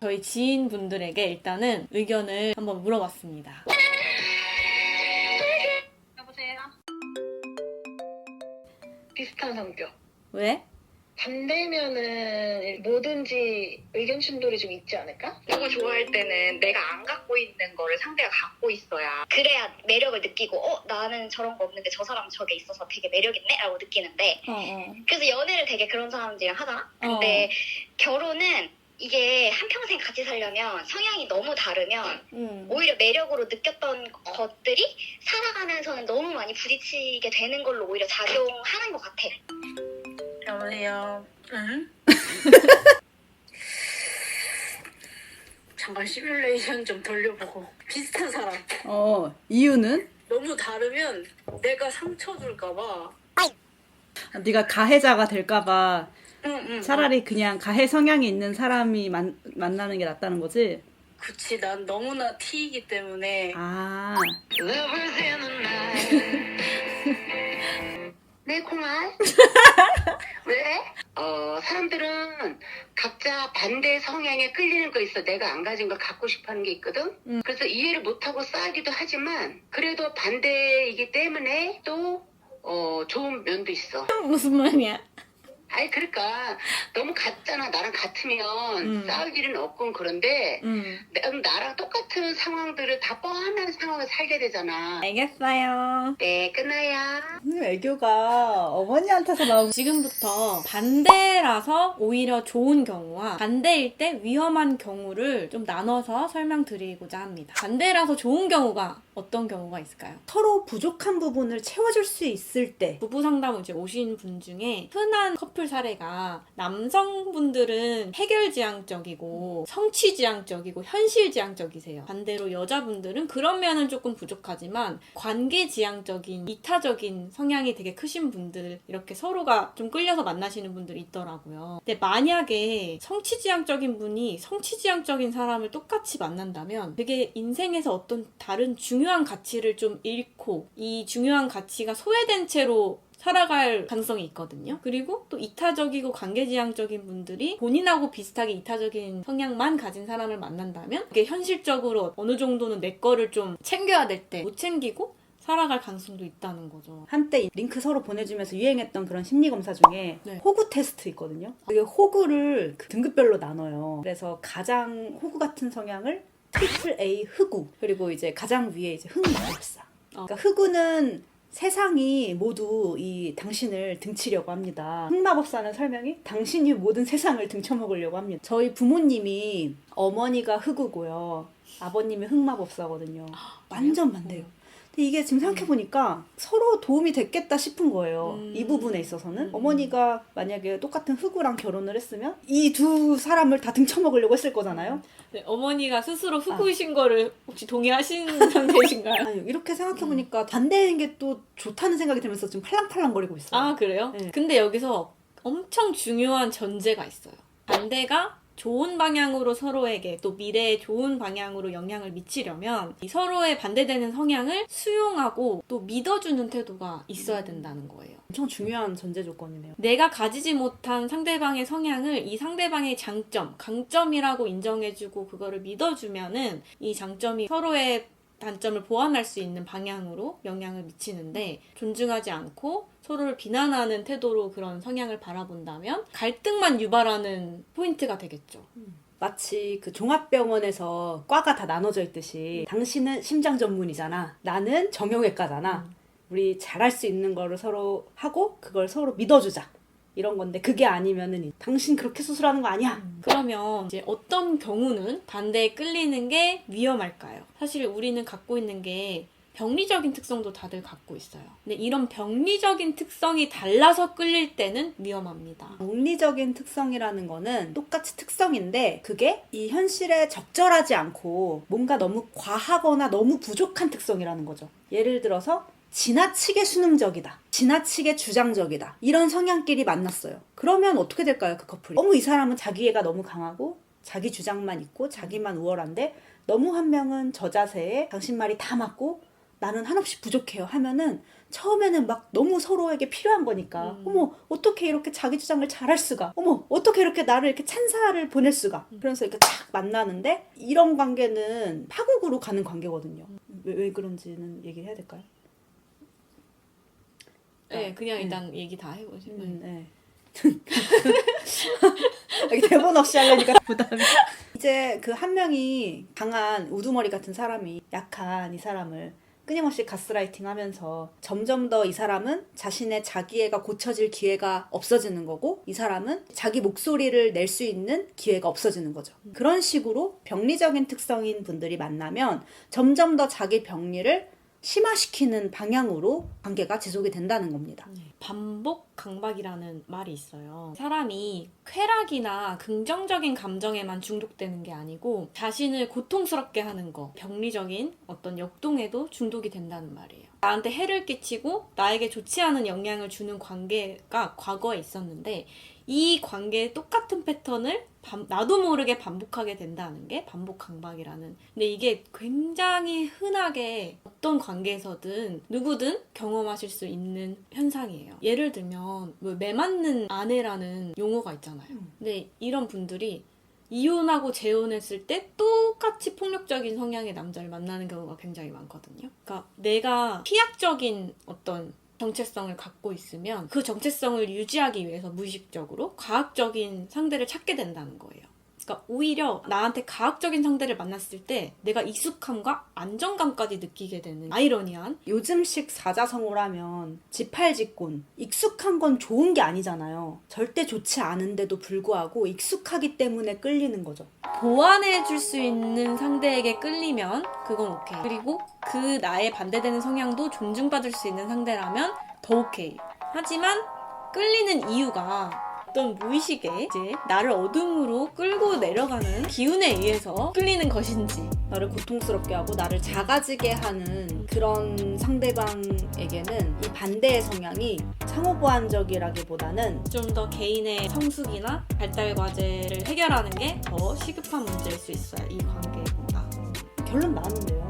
저희 지인분들에게 일단은 의견을 한번 물어봤습니다. 여보세요? 비슷한 성격. 왜? 반대면은 뭐든지 의견 충돌이 좀 있지 않을까? 누구 좋아할 때는 내가 안 갖고 있는 거를 상대가 갖고 있어야 그래야 매력을 느끼고 나는 저런 거 없는데 저 사람은 저게 있어서 되게 매력 있네? 라고 느끼는데 그래서 연애를 되게 그런 사람들이랑 하잖아? 근데 결혼은 이게 한평생 같이 살려면 성향이 너무 다르면 오히려 매력으로 느꼈던 것들이 살아가면서는 너무 많이 부딪히게 되는 걸로 오히려 작용하는 것 같아. 여보세요. 응? 잠깐 시뮬레이션 좀 돌려보고. 비슷한 사람. 이유는? 너무 다르면 내가 상처 줄까봐. 네가 가해자가 될까봐 응. 차라리 그냥 가해 성향이 있는 사람이 만나는 게 낫다는 거지? 그치, 난 너무나 T이기 때문에. 아, 네, 콩알? 왜? 사람들은 각자 반대 성향에 끌리는 거 있어. 내가 안 가진 걸 갖고 싶어 하는 게 있거든? 그래서 이해를 못하고 싸우기도 하지만, 그래도 반대이기 때문에 또, 좋은 면도 있어. 무슨 말이야? 아니, 그러니까, 너무 같잖아. 나랑 같으면 싸울 일은 없고 그런데, 나랑 똑같은 상황들을 다 뻔한 상황을 살게 되잖아. 알겠어요. 네, 끝나요. 애교가 어머니한테서 나온 지금부터 반대라서 오히려 좋은 경우와 반대일 때 위험한 경우를 좀 나눠서 설명드리고자 합니다. 반대라서 좋은 경우가 어떤 경우가 있을까요? 서로 부족한 부분을 채워줄 수 있을 때 부부 상담 이제 오신 분 중에 흔한 커플 사례가 남성분들은 해결지향적이고 성취지향적이고 현실지향적이세요. 반대로 여자분들은 그런 면은 조금 부족하지만 관계지향적인 이타적인 성향이 되게 크신 분들 이렇게 서로가 좀 끌려서 만나시는 분들이 있더라고요. 근데 만약에 성취지향적인 분이 성취지향적인 사람을 똑같이 만난다면 되게 인생에서 어떤 다른 중요한 가치를 좀 잃고 이 중요한 가치가 소외된 채로 살아갈 가능성이 있거든요. 그리고 또 이타적이고 관계지향적인 분들이 본인하고 비슷하게 이타적인 성향만 가진 사람을 만난다면 그게 현실적으로 어느 정도는 내 거를 좀 챙겨야 될 때 못 챙기고 살아갈 가능성도 있다는 거죠. 한때 링크 서로 보내주면서 유행했던 그런 심리검사 중에 네. 호구 테스트 있거든요. 그게 호구를 그 등급별로 나눠요. 그래서 가장 호구 같은 성향을 트리플 A 흑우, 그리고 이제 가장 위에 이제 흑마법사. 그러니까 흑우는 세상이 모두 이 당신을 등치려고 합니다. 흑마법사는 설명이 당신이 모든 세상을 등쳐먹으려고 합니다. 저희 부모님이 어머니가 흑우고요. 아버님이 흑마법사거든요. 완전 반대요. 근데 이게 지금 생각해보니까 서로 도움이 됐겠다 싶은 거예요. 이 부분에 있어서는. 어머니가 만약에 똑같은 흑우랑 결혼을 했으면 이 두 사람을 다 등쳐먹으려고 했을 거잖아요. 네, 어머니가 스스로 흑우이신 거를 혹시 동의하시는 상태이신가요? 아니, 이렇게 생각해보니까 반대인 게 또 좋다는 생각이 들면서 좀 팔랑팔랑거리고 있어요. 아, 그래요? 네. 근데 여기서 엄청 중요한 전제가 있어요. 반대가 좋은 방향으로 서로에게 또 미래에 좋은 방향으로 영향을 미치려면 이 서로의 반대되는 성향을 수용하고 또 믿어주는 태도가 있어야 된다는 거예요. 엄청 중요한 전제 조건이네요. 내가 가지지 못한 상대방의 성향을 이 상대방의 장점, 강점이라고 인정해주고 그거를 믿어주면은 이 장점이 서로의 단점을 보완할 수 있는 방향으로 영향을 미치는데 존중하지 않고 서로를 비난하는 태도로 그런 성향을 바라본다면 갈등만 유발하는 포인트가 되겠죠. 마치 그 종합병원에서 과가 다 나눠져 있듯이 당신은 심장 전문이잖아. 나는 정형외과잖아. 우리 잘할 수 있는 거를 서로 하고 그걸 서로 믿어주자. 이런 건데 그게 아니면은 당신 그렇게 수술하는 거 아니야. 그러면 이제 어떤 경우는 반대에 끌리는 게 위험할까요? 사실 우리는 갖고 있는 게 병리적인 특성도 다들 갖고 있어요. 근데 이런 병리적인 특성이 달라서 끌릴 때는 위험합니다. 병리적인 특성이라는 거는 똑같이 특성인데 그게 이 현실에 적절하지 않고 뭔가 너무 과하거나 너무 부족한 특성이라는 거죠. 예를 들어서 지나치게 수능적이다. 지나치게 주장적이다. 이런 성향끼리 만났어요. 그러면 어떻게 될까요, 그 커플이? 너무 이 사람은 자기애가 너무 강하고 자기 주장만 있고 자기만 우월한데 너무 한 명은 저자세에 당신 말이 다 맞고 나는 한없이 부족해요 하면은 처음에는 막 너무 서로에게 필요한 거니까 어머 어떻게 이렇게 자기 주장을 잘할 수가, 어머 어떻게 이렇게 나를 이렇게 찬사를 보낼 수가. 그래서 이렇게 딱 만나는데 이런 관계는 파국으로 가는 관계거든요. 왜 그런지는 얘기해야 될까요? 네, 그냥 일단 얘기 다 해보죠. 네. 이렇게 대본 없이 하려니까 부담이. 이제 그 한 명이 강한 우두머리 같은 사람이 약한 이 사람을 끊임없이 가스라이팅 하면서 점점 더 이 사람은 자신의 자기애가 고쳐질 기회가 없어지는 거고, 이 사람은 자기 목소리를 낼 수 있는 기회가 없어지는 거죠. 그런 식으로 병리적인 특성인 분들이 만나면 점점 더 자기 병리를 심화시키는 방향으로 관계가 지속이 된다는 겁니다. 반복 강박이라는 말이 있어요. 사람이 쾌락이나 긍정적인 감정에만 중독되는 게 아니고 자신을 고통스럽게 하는 거, 병리적인 어떤 역동에도 중독이 된다는 말이에요. 나한테 해를 끼치고 나에게 좋지 않은 영향을 주는 관계가 과거에 있었는데 이 관계의 똑같은 패턴을 나도 모르게 반복하게 된다는 게 반복 강박이라는. 근데 이게 굉장히 흔하게 어떤 관계에서든 누구든 경험하실 수 있는 현상이에요. 예를 들면 뭐 매맞는 아내라는 용어가 있잖아요. 근데 이런 분들이 이혼하고 재혼했을 때 똑같이 폭력적인 성향의 남자를 만나는 경우가 굉장히 많거든요. 그러니까 내가 피약적인 어떤 정체성을 갖고 있으면 그 정체성을 유지하기 위해서 무의식적으로 과학적인 상대를 찾게 된다는 거예요. 그러니까 오히려 나한테 과학적인 상대를 만났을 때 내가 익숙함과 안정감까지 느끼게 되는 아이러니한. 요즘식 사자성어라면 지팔직곤, 익숙한 건 좋은 게 아니잖아요. 절대 좋지 않은데도 불구하고 익숙하기 때문에 끌리는 거죠. 보완해줄 수 있는 상대에게 끌리면 그건 오케이. 그리고 그 나의 반대되는 성향도 존중받을 수 있는 상대라면 더 오케이. 하지만 끌리는 이유가 어떤 무의식에 이제 나를 어둠으로 끌고 내려가는 기운에 의해서 끌리는 것인지, 나를 고통스럽게 하고 나를 작아지게 하는 그런 상대방에게는 이 반대의 성향이 상호보완적이라기보다는 좀 더 개인의 성숙이나 발달 과제를 해결하는 게 더 시급한 문제일 수 있어요. 이 관계보다. 결론 나왔는데요.